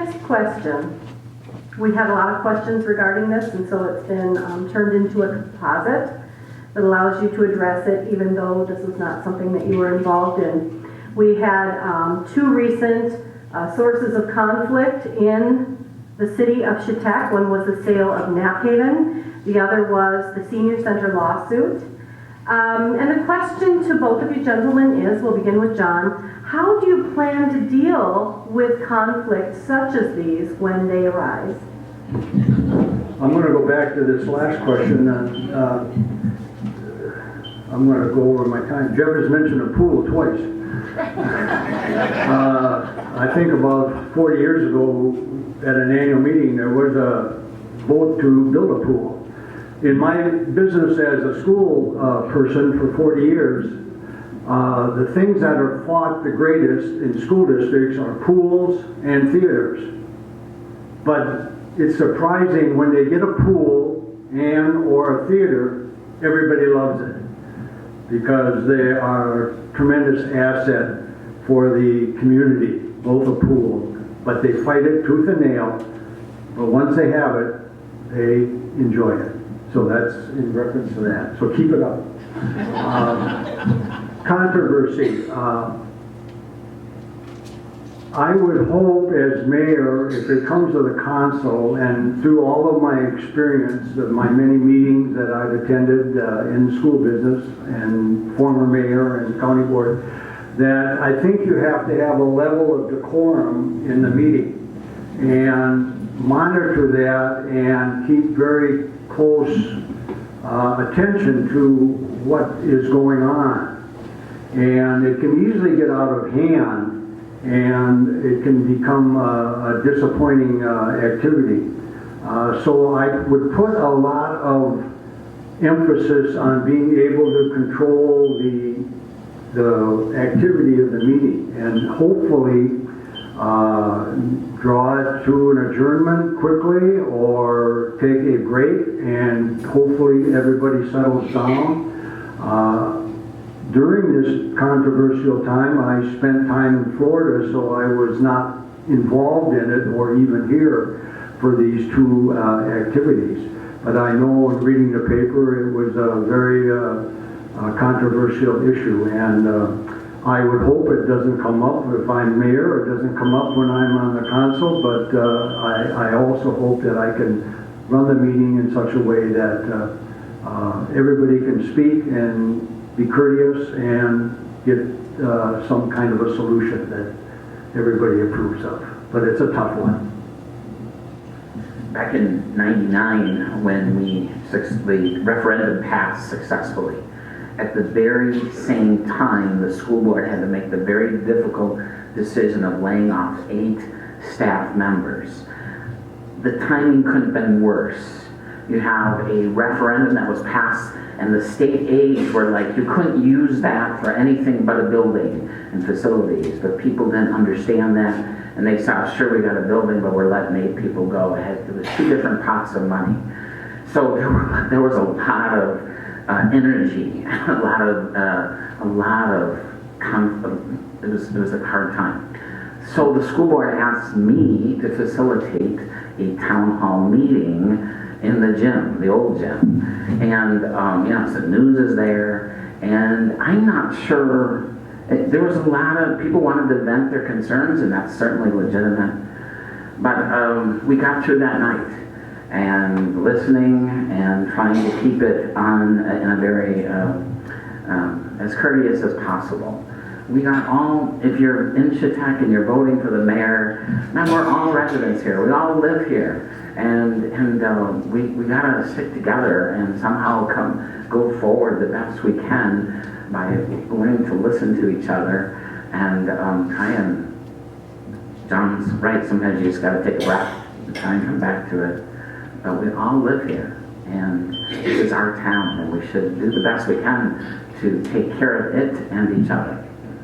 next question. We had a lot of questions regarding this, and so it's been turned into a composite that allows you to address it even though this is not something that you were involved in. We had two recent sources of conflict in the city of Chetek. One was the sale of Knapp Haven. The other was the senior center lawsuit. And the question to both of you gentlemen is, we'll begin with John, how do you plan to deal with conflicts such as these when they arise? I'm going to go back to this last question. I'm going to go over my time. Jeff has mentioned a pool twice. I think about 40 years ago at an annual meeting there was a vote to build a pool. In my business as a school person for 40 years, the things that are fought the greatest in school districts are pools and theaters. But it's surprising when they get a pool and or a theater, everybody loves it because they are a tremendous asset for the community, both a pool. But they fight it tooth and nail, but once they have it, they enjoy it. So that's in reference to that. So keep it up. Controversy. I would hope as mayor, if it comes to the council, and through all of my experience of my many meetings that I've attended in the school business and former mayor and county board, that I think you have to have a level of decorum in the meeting and monitor that and keep very close attention to what is going on. And it can easily get out of hand and it can become a disappointing activity. So I would put a lot of emphasis on being able to control the activity of the meeting and hopefully draw it to an adjournment quickly or take a break and hopefully everybody settles down. During this controversial time, I spent time in Florida, so I was not involved in it or even here for these two activities. But I know in reading the paper it was a very controversial issue, and I would hope it doesn't come up if I'm mayor, it doesn't come up when I'm on the council, but I also hope that I can run the meeting in such a way that everybody can speak and be courteous and get some kind of a solution that everybody approves of. But it's a tough one. Back in '99, when the referendum passed successfully, at the very same time, the school board had to make the very difficult decision of laying off 8 staff members. The timing couldn't have been worse. You have a referendum that was passed, and the state aides were like, you couldn't use that for anything but a building and facilities. But people didn't understand that, and they said, sure, we got a building, but we're letting 8 people go. It was 2 different pots of money. So there was a lot of energy, it was a hard time. So the school board asked me to facilitate a town hall meeting in the gym, the old gym. And, so the news is there, and I'm not sure, there was a lot of, people wanted to vent their concerns, and that's certainly legitimate. But we got through that night, and listening and trying to keep it on in a very, as courteous as possible. We got all, if you're in Chetek and you're voting for the mayor, now we're all residents here, we all live here. And we gotta stick together and somehow go forward the best we can by learning to listen to each other and try and, John's right, sometimes you just gotta take a breath and try and come back to it. But we all live here, and this is our town, and we should do the best we can to take care of it and each other.